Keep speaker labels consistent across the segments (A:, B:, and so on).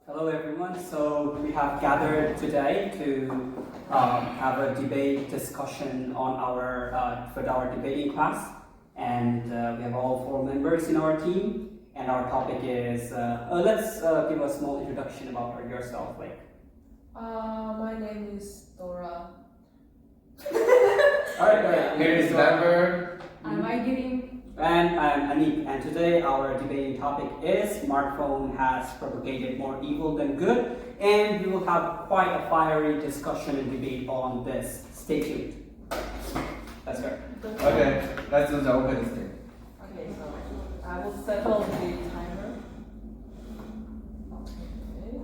A: Hello everyone. So we have gathered today to have a debate discussion on for our debating class, and we have all four members in our team. And our topic is let's give a small introduction about yourself, like.
B: My name is Dora.
A: All right.
C: Here is Lambert.
B: I'm Aigerim.
A: And I'm Anik, and today our debating topic is smartphone has propagated more evil than good, and we will have quite a fiery discussion and debate on this. Stay tuned. Let's go.
C: Okay, let's do the opening thing.
B: Okay, so I will settle the timer. Okay.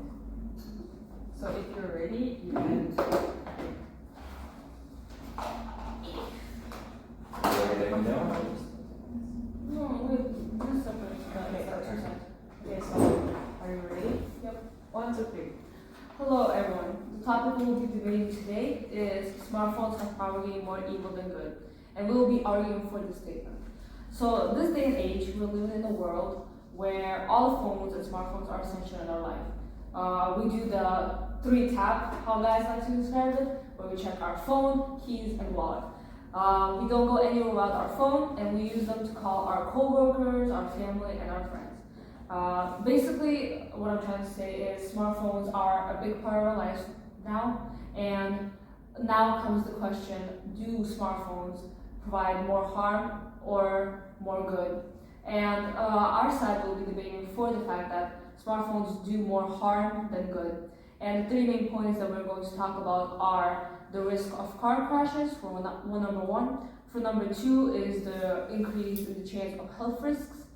B: So if you're ready, you can. No, wait, separate. Okay, so are you ready? Yep. 1, 2, 3. Hello, everyone. The topic we will be debating today is smartphones have propagated more evil than good, and we will be arguing for this statement. So, this day and age, we're living in a world where all phones and smartphones are essential in our life. We do the 3 tap, how guys like to describe it, where we check our phone, keys, and wallet. We don't go anywhere without our phone, and we use them to call our co-workers, our family, and our friends. Basically, what I'm trying to say is smartphones are a big part of our lives now, and now comes the question, do smartphones provide more harm or more good? And our side will be debating for the fact that smartphones do more harm than good. And the 3 main points that we're going to talk about are the risk of car crashes, for number 1. For number 2 is the increase in the chance of health risks.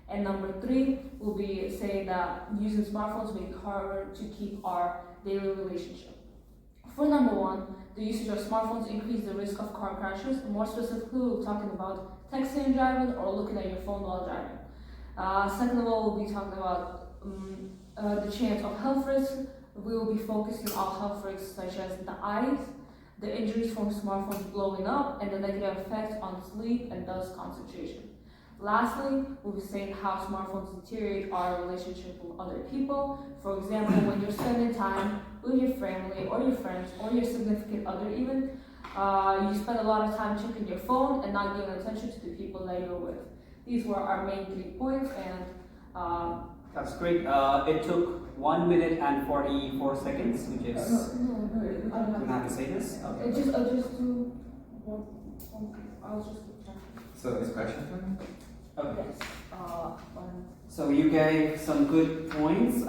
B: And number 3 will be saying that using smartphones make it harder to keep our daily relationship. For number 1, the usage of smartphones increase the risk of car crashes. More specifically, we're talking about texting and driving or looking at your phone while driving. Second of all, we'll be talking about the chance of health risks. We will be focusing on health risks such as the eyes, the injuries from smartphones blowing up, and the negative effects on sleep and thus concentration. Lastly, we'll be saying how smartphones deteriorate our relationship with other people. For example, when you're spending time with your family or your friends or your significant other even, you spend a lot of time checking your phone and not giving attention to the people that you're with. These were our main 3 points, and
A: That's great. It took 1 minute and 44 seconds, which is. You have to say this? Okay.
B: just do one. I'll just check.
C: So it's question time?
A: Okay.
B: Yes.
A: So you gave some good points.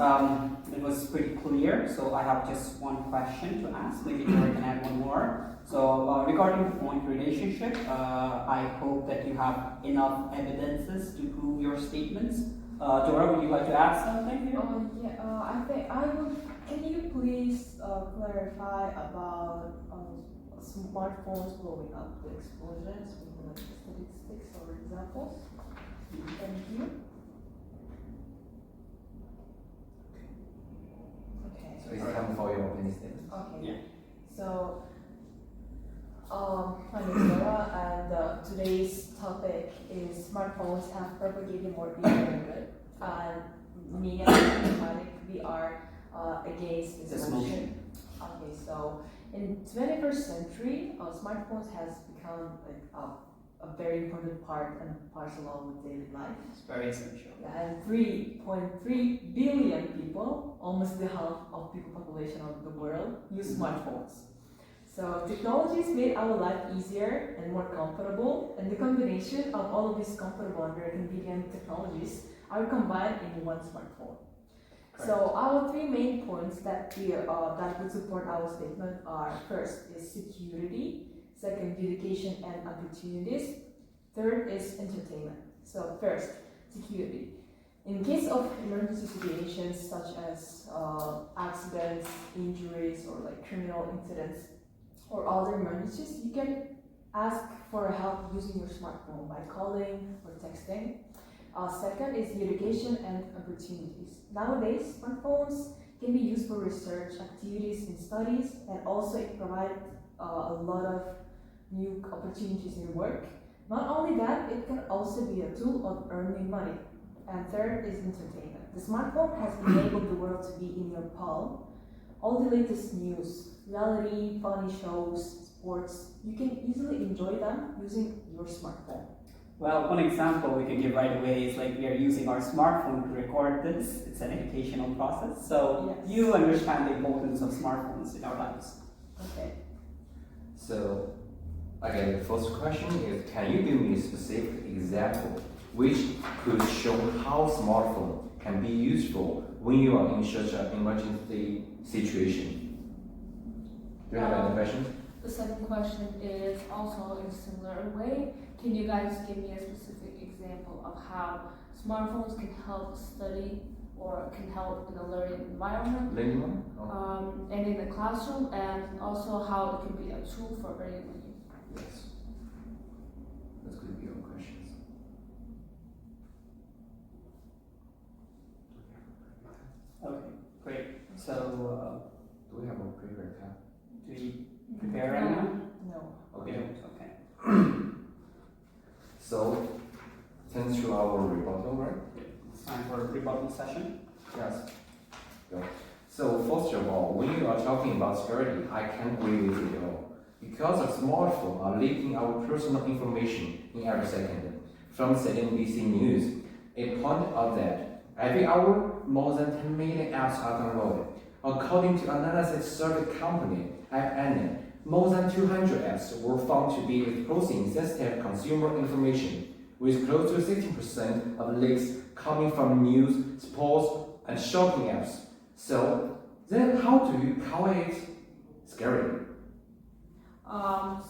A: It was pretty clear. So I have just one question to ask. Maybe I can add one more. So regarding the point relationship, I hope that you have enough evidences to prove your statements. Dora, would you like to add something here?
D: I think I would. Can you please clarify about smartphones blowing up, the explosions, with like statistics or examples? Thank you. Okay.
C: So it's time for your opening statement.
D: Okay.
A: Yeah.
D: So, my name is Dora, and today's topic is smartphones have propagated more evil than good. And me and Anik, we are against this motion. Okay, so in 21st century, smartphones has become like a very important part and parcel of daily life.
A: It's very essential.
D: And 3.3 billion people, almost the half of people population of the world, use smartphones. So technologies made our life easier and more comfortable, and the combination of all of these comfortable and very convenient technologies are combined in one smartphone.
A: Correct.
D: So our 3 main points that would support our statement are: first is security, second education and opportunities, third is entertainment. So first, security. In case of emergency situations such as accidents, injuries, or like criminal incidents, or other emergencies, you can ask for help using your smartphone by calling or texting. Second is education and opportunities. Nowadays, smartphones can be used for research activities in studies, and also it provides a lot of new opportunities in work. Not only that, it can also be a tool of earning money. And third is entertainment. The smartphone has enabled the world to be in your palm. All the latest news, reality, funny shows, sports, you can easily enjoy them using your smartphone.
A: Well, one example we can give right away is like we are using our smartphone to record this. It's an educational process. So
D: Yes.
A: you understand the importance of smartphones in our lives.
D: Okay.
C: So, again, the first question is, can you give me a specific example which could show how smartphone can be useful when you are in such an emergency situation? Do you have any questions?
B: The second question is also in a similar way. Can you guys give me a specific example of how smartphones can help study or can help in a learning environment
C: Learning one?
B: and in the classroom, and also how it can be a tool for earning money?
C: Yes. That's going to be your questions.
A: Okay, great. So
C: Do we have a prepared time?
A: do we prepare right now?
D: No.
C: Okay.
A: Okay.
C: So, thanks to our rebuttal, right?
A: It's time for a rebuttal session.
C: Yes. Go. So, first of all, when you are talking about security, I can agree with you all. Because of smartphones are leaking our personal information in every second. From CNBC News, it pointed out that every hour, more than 10 million apps are downloaded. According to analysis service company Aigerim, more than 200 apps were found to be exposing sensitive consumer information, with close to 60% of leaks coming from news, sports, and shopping apps. So, then how do you call it scary?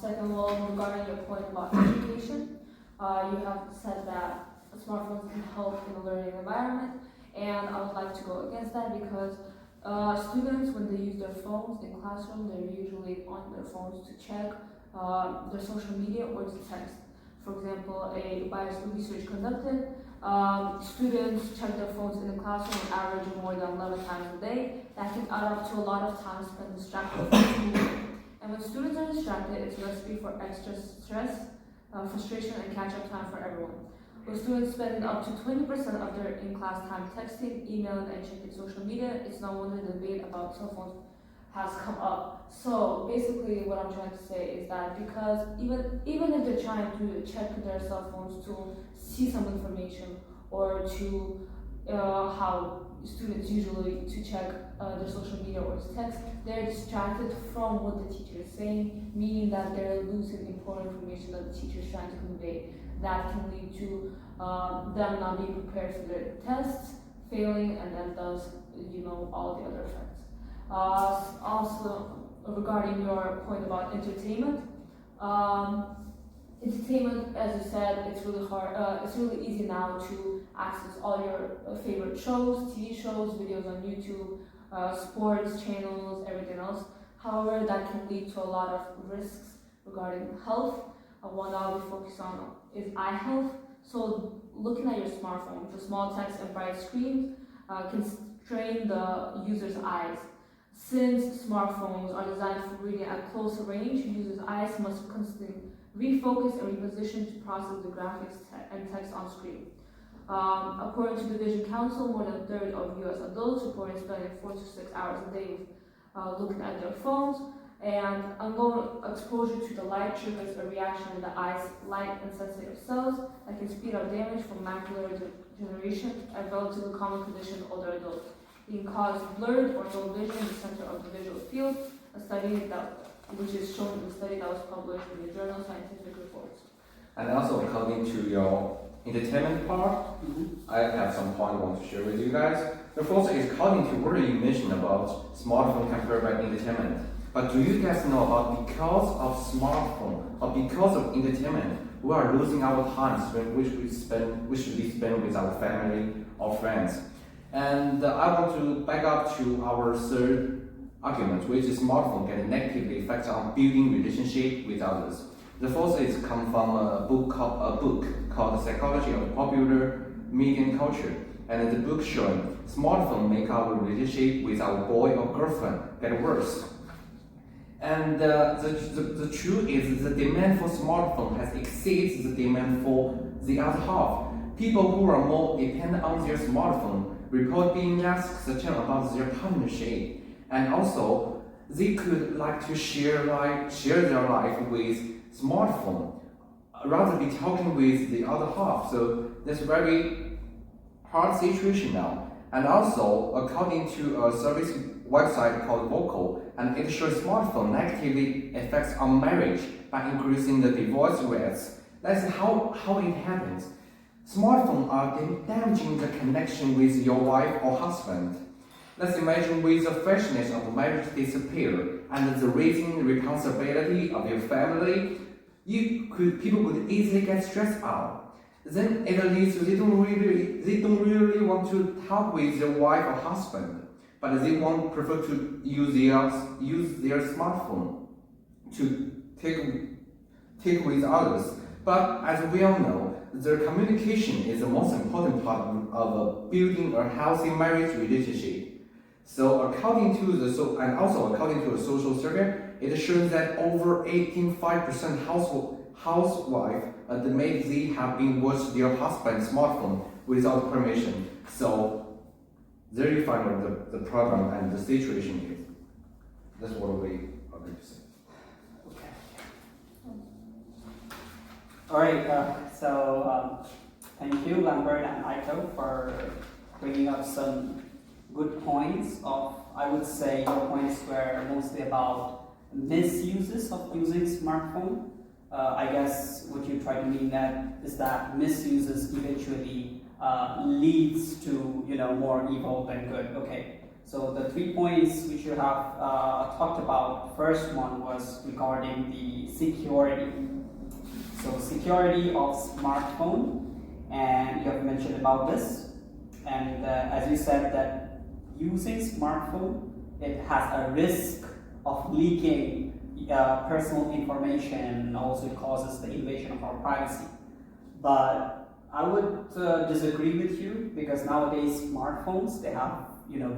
B: Second of all, regarding your point about education, you have said that smartphones can help in a learning environment, and I would like to go against that because students, when they use their phones in classroom, they're usually on their phones to check their social media or to text. For example, a biased research conducted, students check their phones in the classroom on average more than 11 times a day. That can add up to a lot of time spent distracted from school. And when students are distracted, it's a recipe for extra stress, frustration, and catch-up time for everyone. With students spending up to 20% of their in-class time texting, emailing, and checking social media, it's no wonder the debate about cell phones has come up. So basically what I'm trying to say is that because even if they're trying to check their cell phones to see some information or to how students usually to check their social media or to text, they're distracted from what the teacher is saying, meaning that they're losing important information that the teacher is trying to convey. That can lead to them not being prepared for their tests, failing, and then thus, all the other effects. Also, regarding your point about entertainment, entertainment, as you said, it's really hard. It's really easy now to access all your favorite shows, TV shows, videos on YouTube, sports channels, everything else. However, that can lead to a lot of risks regarding health. One I'll be focused on is eye health. So looking at your smartphone, the small text and bright screens can strain the user's eyes. Since smartphones are designed for reading at close range, users' eyes must constantly refocus and reposition to process the graphics and text on screen. According to the Vision Council, more than a third of US adults reported spending 4 to 6 hours a day looking at their phones. And ongoing exposure to the light triggers a reaction in the eye's light and sensitive cells that can speed up damage from macular degeneration, a relatively common condition in older adults. It can cause blurred or dull vision in the center of the visual field, which is shown in the study that was published in the journal Scientific Reports.
C: And also, according to your entertainment part, I have some point I want to share with you guys. The first is according to what you mentioned about smartphone compared by entertainment. But do you guys know about because of smartphone or because of entertainment, we are losing our time which we should be spent with our family or friends. And I want to back up to our third argument, which is smartphone can negatively affect on building relationship with others. The first is come from a book called The Psychology of Popular Media Culture. And the book showing smartphone make our relationship with our boy or girlfriend get worse. And the truth is the demand for smartphone has exceeds the demand for the other half. people who are more dependent on their smartphone report being less certain about their partnership, and also they could like to share their life with smartphone rather be talking with the other half. So that's very hard situation now. And also, according to a service website called Vocal, and it shows smartphone negatively affects on marriage by increasing the divorce rates. That's how it happens. Smartphones are damaging the connection with your wife or husband. Let's imagine with the freshness of marriage disappear and the raising responsibility of your family, people could easily get stressed out. Then it leads to they don't really want to talk with their wife or husband, but they prefer to use their smartphone to take with others. But as we all know, their communication is the most important part of building a healthy marriage relationship. So according to a social survey, it shows that over 85% housewife admit they have been watched their husband's smartphone without permission. So there you find out the problem and the situation is. That's what we are going to say.
A: Okay. All right. So thank you, Lambert and Aiko, for bringing up some good points. I would say your points were mostly about misuses of using smartphone. I guess what you try to mean that is that misuses eventually leads to more evil than good. Okay. So the 3 points which you have talked about, first one was regarding the security. So security of smartphone, and you have mentioned about this. And as you said that using smartphone, it has a risk of leaking personal information, also it causes the invasion of our privacy. But I would disagree with you, because nowadays smartphones, they have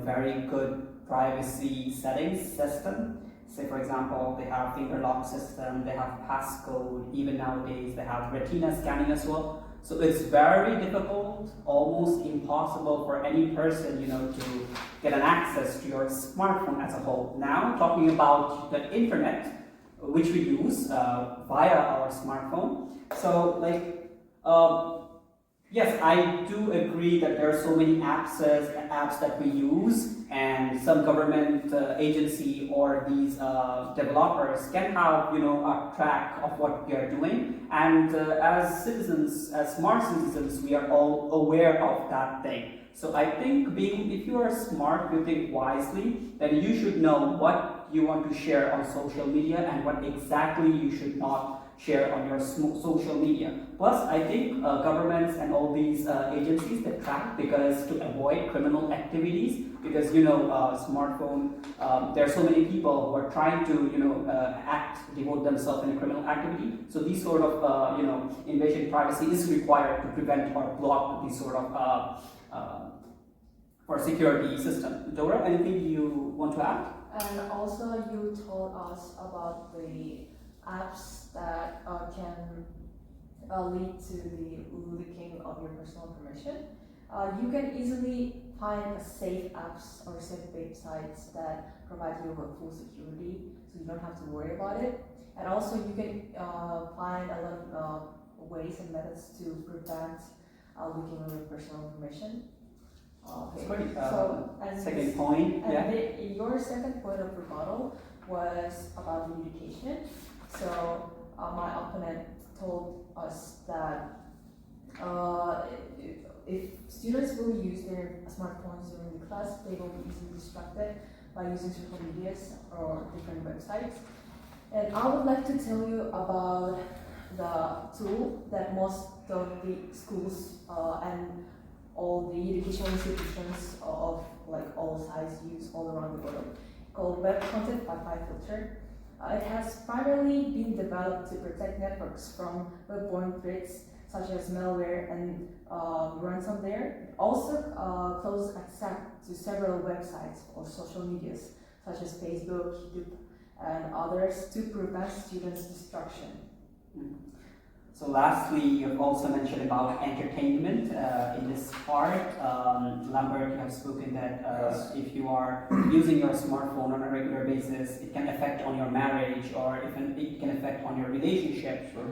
A: very good privacy settings system. Say for example, they have finger lock system, they have passcode, even nowadays they have retina scanning as well. So it's very difficult, almost impossible for any person to get an access to your smartphone as a whole. Now talking about the internet, which we use via our smartphone. So yes, I do agree that there are so many apps that we use, and some government agency or these developers can have a track of what we are doing, and as citizens, as smart citizens, we are all aware of that thing. So I think if you are smart, you think wisely, then you should know what you want to share on social media and what exactly you should not share on your social media. Plus, I think governments and all these agencies that track to avoid criminal activities, because smartphone, there are so many people who are trying to devote themselves in a criminal activity. So these sort of invasion of privacy is required to prevent or block these sort of for security system. Dora, anything you want to add?
D: And also, you told us about the apps that can lead to the leaking of your personal information. You can easily find safe apps or safe websites that provide you with full security, so you don't have to worry about it. And also, you can find a lot of ways and methods to prevent leaking of your personal information. Okay.
A: Great.
D: So,
A: Second point.
D: And your second point of rebuttal was about the education. So my opponent told us that if students will use their smartphones during the class, they will be easily distracted by using social medias or different websites. And I would like to tell you about the tool that most of the schools and all the educational institutions of all sides use all around the world, called Web Content Wi-Fi Filter. It has primarily been developed to protect networks from web-borne threats such as malware and ransomware. It also closes access to several websites or social medias such as Facebook, YouTube, and others to prevent students' distraction.
A: So lastly, you've also mentioned about entertainment in this part. Lambert, you have spoken that
C: Yes.
A: if you are using your smartphone on a regular basis, it can affect on your marriage or even it can affect on your relationship.
C: Sure.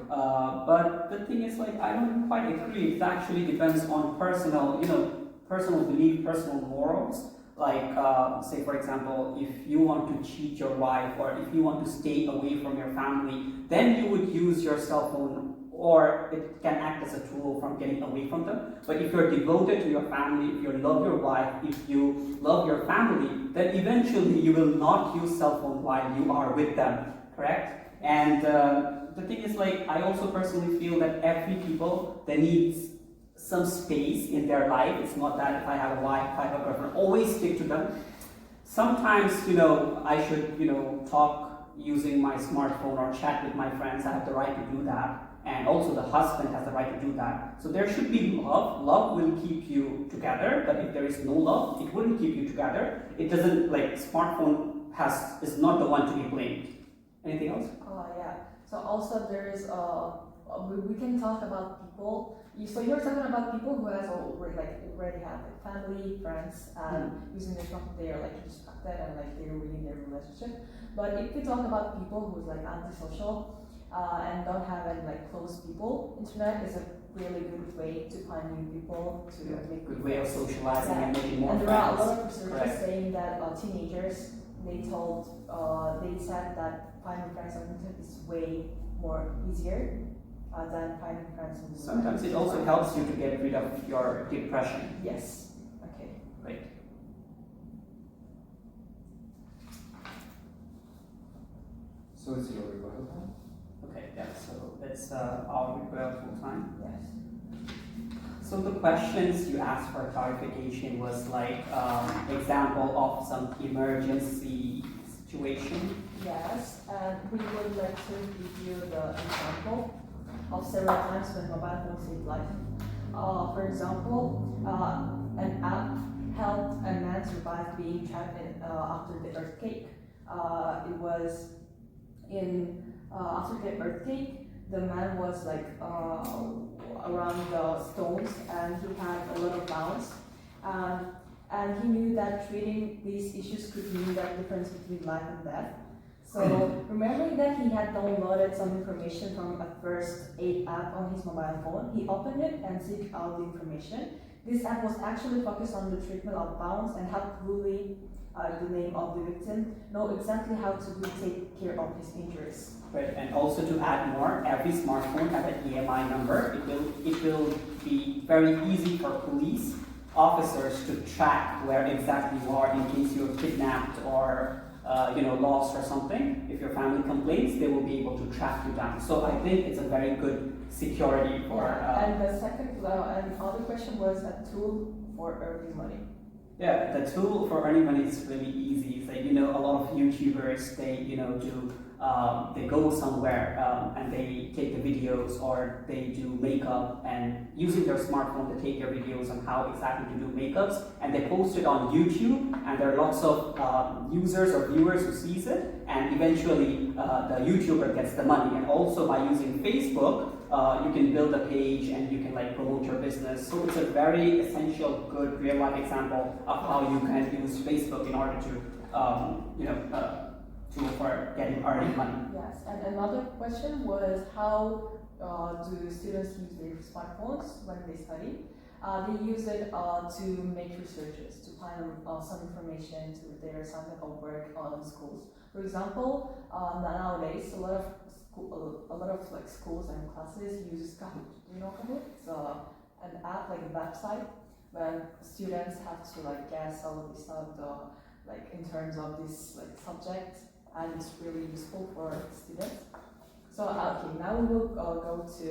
A: But the thing is, like, I don't quite agree. It actually depends on personal, personal belief, personal morals. Like, say for example, if you want to cheat your wife or if you want to stay away from your family, then you would use your cell phone, or it can act as a tool from getting away from them. But if you're devoted to your family, if you love your wife, if you love your family, then eventually you will not use cell phone while you are with them, correct? And the thing is, like, I also personally feel that every people, they need some space in their life. It's not that if I have a wife, if I have a girlfriend, always stick to them. Sometimes, I should, talk using my smartphone or chat with my friends. I have the right to do that. And also the husband has the right to do that. So there should be love. Love will keep you together, but if there is no love, it wouldn't keep you together. It doesn't, like, smartphone is not the one to be blamed. Anything else?
D: Yeah. So also there is we can talk about people. So you're talking about people who already have like family, friends, and using their phone, they are like respected and like they're really in their relationship. But if we talk about people who's like antisocial and don't have any like close people, internet is a really good way to find new people, to make
A: Good way of socializing and making more
D: and
A: friends.
D: there are a lot of researchers
A: Correct.
D: saying that teenagers, they said that finding friends on the internet is way more easier than finding friends on the
A: Sometimes it also helps you to get rid of your depression.
D: Yes. Okay.
A: Right.
C: So it's your rebuttal time?
A: Okay, yeah, so that's our rebuttal time.
D: Yes.
A: So the questions you asked for clarification was like example of some emergency situation.
D: Yes, and we would like to give you the example of several times when mobile phone saved life. For example, an app helped a man survive being trapped after the earthquake. It was after the earthquake, the man was like around the stones and he had a lot of bounce. And he knew that treating these issues could mean the difference between life and death. So remembering that he had downloaded some information from a first aid app on his mobile phone, he opened it and seeked out the information. This app was actually focused on the treatment of bounce and helped Woolley, the name of the victim, know exactly how to take care of his injuries.
A: Right, and also to add more, every smartphone has an EMI number. It will be very easy for police officers to track where exactly you are in case you're kidnapped or lost or something. If your family complains, they will be able to track you down. So I think it's a very good security for.
D: And the second and other question was a tool for earning money.
A: Yeah, the tool for earning money is really easy. It's like, a lot of YouTubers, they go somewhere and they take the videos or they do makeup and using their smartphone to take their videos on how exactly to do makeups and they post it on YouTube and there are lots of users or viewers who sees it and eventually the YouTuber gets the money. And also by using Facebook, you can build a page and you can promote your business. So it's a very essential, good, real-life example of how you can use Facebook in order to, tool for earning money.
D: Yes, and another question was how do students use their smartphones when they study? They use it to make researches, to find some information to their assignment or work on schools. For example, nowadays a lot of schools and classes use Kahoot. Do you know Kahoot? It's an app, like a website, when students have to guess all of this stuff, in terms of this subject, and it's really useful for students. So okay, now we will go to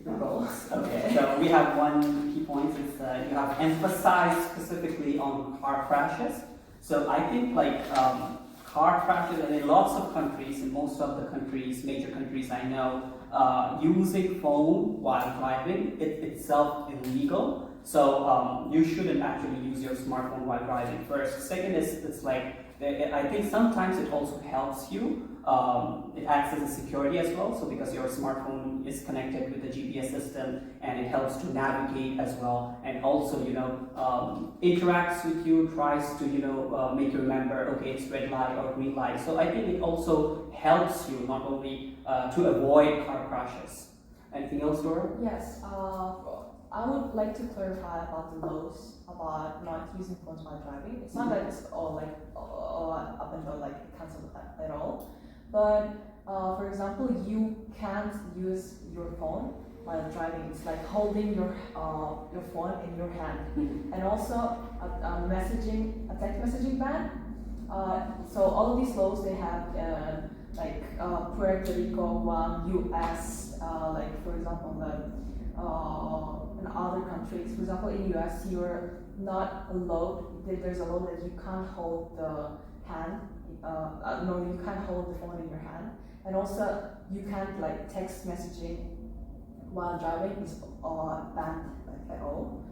D: the goals.
A: Okay, so we have one key point is you have emphasized specifically on car crashes. So I think car crashes, and in lots of countries, in most of the countries, major countries I know, using phone while driving, it itself illegal. So you shouldn't actually use your smartphone while driving first. Second is it's I think sometimes it also helps you. It acts as a security as well. So because your smartphone is connected with the GPS system, and it helps to navigate as well, and also interacts with you, tries to make you remember, okay, it's red light or green light. So I think it also helps you not only to avoid car crashes. Anything else, Dora?
D: Yes, I would like to clarify about the laws about not using phones while driving. It's not that it's all up until cancelled at all, but for example, you can't use your phone while driving. It's like holding your phone in your hand, and also a text messaging ban. So all of these laws they have Puerto Rico, U.S. For example, in other countries, for example, in US, you're not allowed. There's a law that you can't hold the hand. You can't hold the phone in your hand, and also you can't text messaging while driving is banned at all.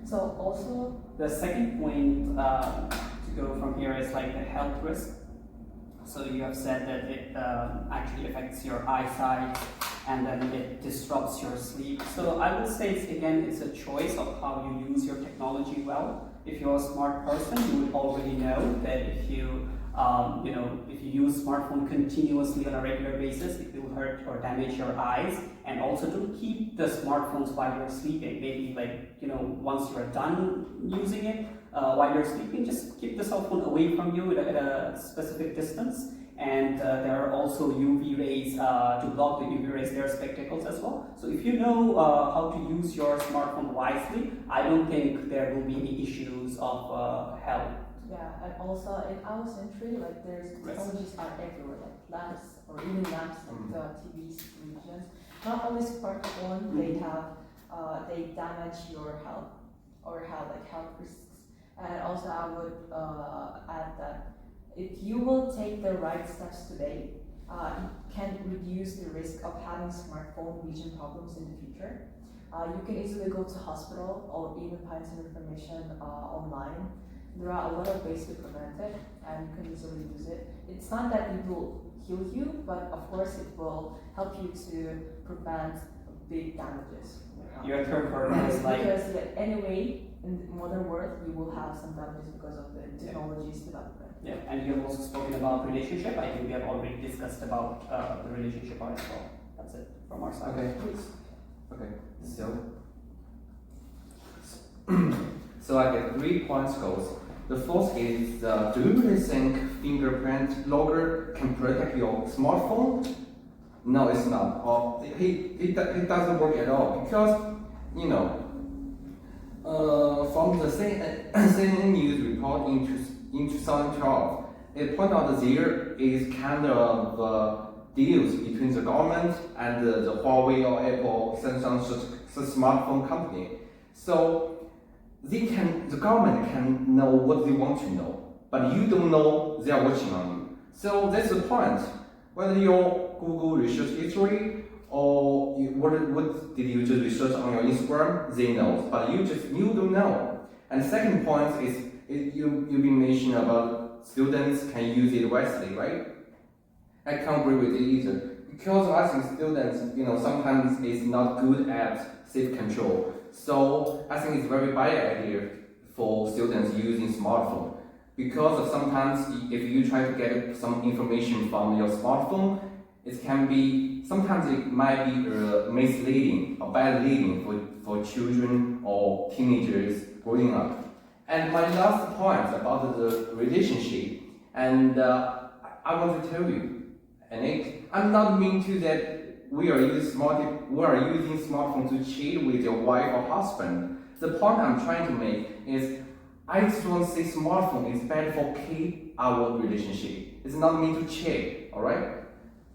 D: So also
A: the second point to go from here is the health risk. So you have said that it actually affects your eyesight, and then it disrupts your sleep. So I would say it's a choice of how you use your technology well. If you're a smart person, you would already know that if you use smartphone continuously on a regular basis, it will hurt or damage your eyes. And also don't keep the smartphones while you're sleeping. Maybe once you're done using it, while you're sleeping, just keep the cell phone away from you at a specific distance. And there are also UV rays to block the UV rays. There are spectacles as well. So if you know how to use your smartphone wisely, I don't think there will be any issues of health.
D: Yeah, and also in our century, there's technologies are everywhere, lamps or even lamps in the TVs, televisions. Not only smartphone, they damage your health or have health risks. And also I would add that if you will take the right steps today, it can reduce the risk of having smartphone vision problems in the future. You can easily go to hospital or even find some information online. There are a lot of ways to prevent it, and you can easily use it. It's not that it will heal you, but of course it will help you to prevent big damages.
A: Your third point is
D: because anyway, in the modern world, you will have some damages because of the technology's development.
A: Yeah, and you have also spoken about relationship. I think we have already discussed about the relationship part as well. That's it from our side.
C: Okay. So I get 3 points goals. The first is, do you really think fingerprint logger can protect your smartphone? No, it's not. It doesn't work at all because, from the CNN news report in 2012, it pointed out that there is kind of deals between the government and the Huawei or Apple, Samsung smartphone company. So the government can know what they want to know, but you don't know they are watching on you. So that's the point. Whether your Google research history or what did you just research on your Instagram, they know, but you don't know. And the second point is you've been mentioning about students can use it wisely, right? I can't agree with it either, because I think students, sometimes is not good at self-control. So I think it's a very bad idea for students using smartphone, because of sometimes if you try to get some information from your smartphone, sometimes it might be misleading or bad leading for children or teenagers growing up. And my last point about the relationship, and I want to tell you, Anik, I'm not mean to that we are using smartphone to cheat with your wife or husband. The point I'm trying to make is I just want to say smartphone is bad for keep our relationship. It's not mean to cheat, alright?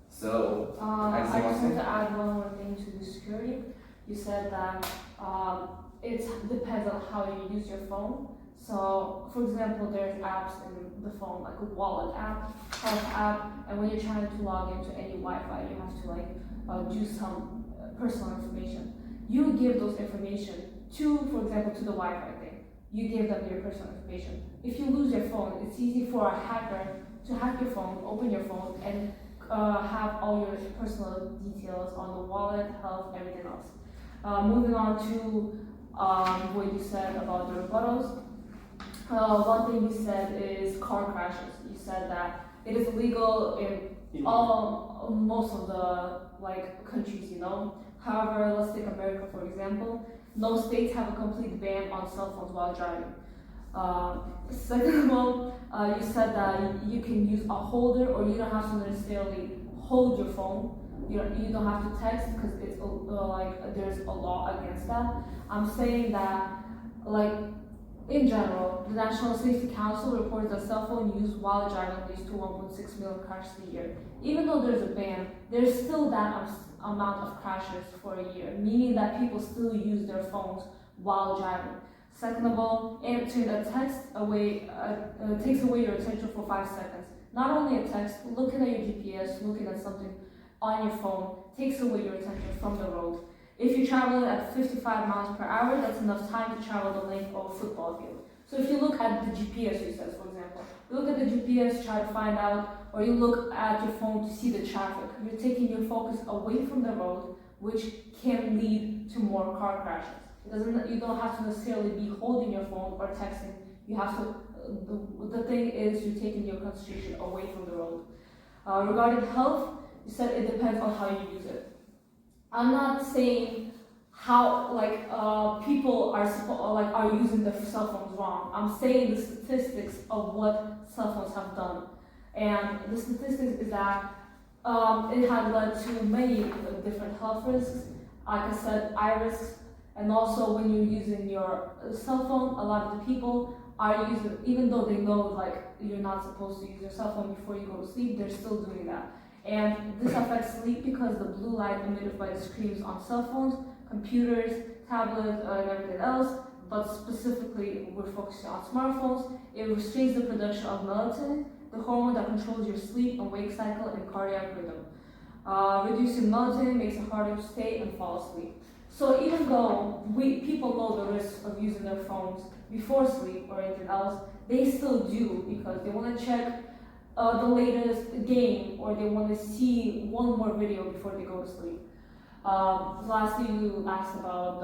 C: So
B: I just want to add one more thing to the security. You said that it depends on how you use your phone. So, for example, there's apps in the phone, like a wallet app, health app, and when you're trying to log into any Wi-Fi, you have to do some personal information. You give those information to, for example, to the Wi-Fi thing. you give them your personal information. If you lose your phone, it's easy for a hacker to hack your phone, open your phone, and have all your personal details on the wallet, health, everything else. Moving on to what you said about the rebuttals. One thing you said is car crashes. You said that it is illegal in most of the countries, However, let's take America for example. No states have a complete ban on cell phones while driving. Second of all, you said that you can use a holder, or you don't have to necessarily hold your phone. You don't have to text because it's there's a law against that. I'm saying that in general, the National Safety Council reports that cell phone use while driving leads to 1.6 million crashes a year. Even though there's a ban, there's still that amount of crashes for a year, meaning that people still use their phones while driving. Second of all, answering a text takes away your attention for 5 seconds. Not only a text, looking at your GPS, looking at something on your phone takes away your attention from the road. If you travel at 55 miles per hour, that's enough time to travel the length of a football field. So if you look at the GPS, you said, for example, you look at the GPS, try to find out, or you look at your phone to see the traffic. You're taking your focus away from the road, which can lead to more car crashes. You don't have to necessarily be holding your phone or texting. You have to. The thing is, you're taking your concentration away from the road. Regarding health, you said it depends on how you use it. I'm not saying how people are using their cell phones wrong. I'm saying the statistics of what cell phones have done, and the statistics is that it had led to many different health risks. Like I said, eye risks, and also when you're using your cell phone, a lot of the people are using, even though they know you're not supposed to use your cell phone before you go to sleep, they're still doing that. And this affects sleep because the blue light emitted by the screens on cell phones, computers, tablets, and everything else, but specifically we're focusing on smartphones. It restrains the production of melatonin, the hormone that controls your sleep and wake cycle and cardiac rhythm. Reducing melatonin makes it harder to stay and fall asleep. So even though people know the risks of using their phones before sleep or anything else, they still do because they want to check the latest game, or they want to see one more video before they go to sleep. Lastly, you asked about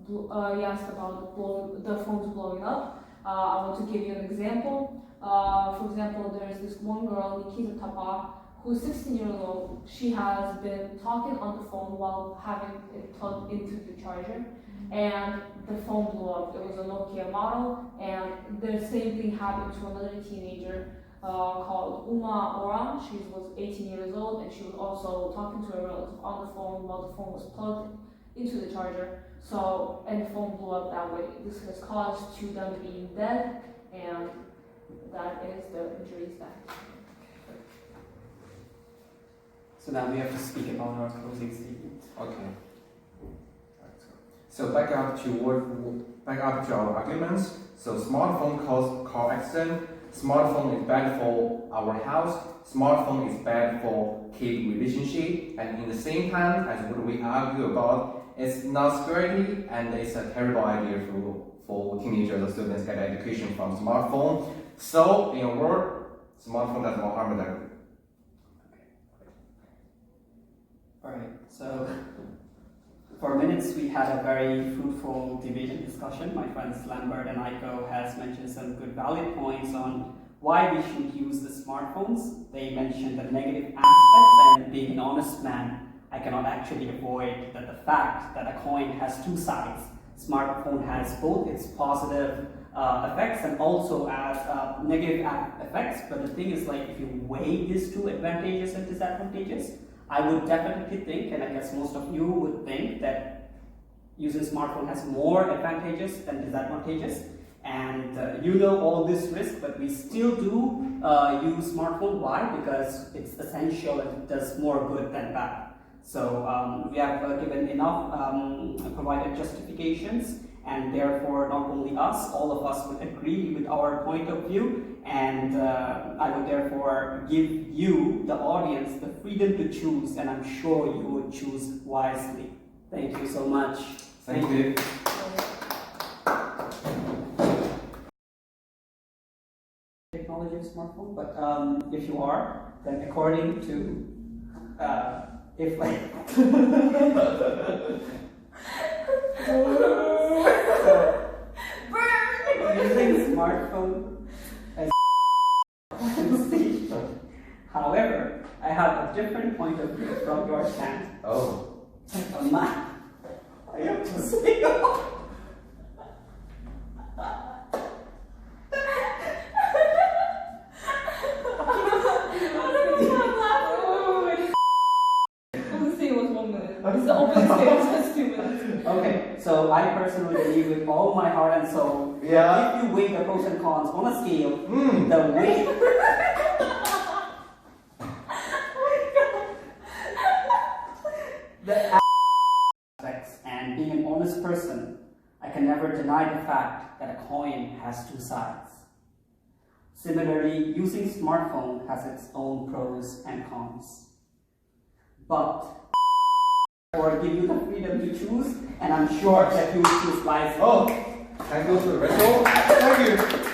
B: the phones blowing up. I want to give you an example. For example, there's this one girl, Nikita Tapa, who's 16 years old. She has been talking on the phone while having it plugged into the charger, and the phone blew up. It was a Nokia model, and the same thing happened to another teenager called Uma Oran. She was 18 years old, and she was also talking to a relative on the phone while the phone was plugged into the charger. And the phone blew up that way. This has caused to them being dead, and that is the injuries that.
A: So now we have to speak about our closing statement.
C: Okay. So back up to our arguments. So smartphone cause car accident. Smartphone is bad for our health. Smartphone is bad for kid relationship. And in the same time, as what we argue about, it's not security and it's a terrible idea for teenagers or students get education from smartphone. So in a word, smartphone does more harm than good.
A: Alright, so for minutes we had a very fruitful debate and discussion. My friends Lambert and Aiko has mentioned some good valid points on why we should use the smartphones. They mentioned the negative aspects, and being an honest man, I cannot actually avoid the fact that a coin has two sides. Smartphone has both its positive effects and also as negative effects, but the thing is if you weigh these two advantages and disadvantages, I would definitely think, and I guess most of you would think, that using smartphone has more advantages than disadvantages. And all this risk, but we still do use smartphone. Why? Because it's essential and it does more good than bad. So we have given enough provided justifications, and therefore not only us, all of us would agree with our point of view. And I would therefore give you, the audience, the freedom to choose, and I'm sure you would choose wisely. Thank you so much.
C: Thank you.
A: your smartphone, but if you are, then according to if like so, using smartphone as however, I have a different point of view from your stand.
C: Oh.
A: I have to say
B: It's the opening statement, that's 2 minutes.
A: Okay, so I personally believe with all my heart and soul,
C: Yeah.
A: if you weigh the pros and cons on a scale, the weight the aspects and being an honest person, I can never deny the fact that a coin has two sides. Similarly, using smartphone has its own pros and cons. But or give you the freedom to choose, and I'm sure that you will choose wisely.
C: Oh, can I go to the retro? Thank you.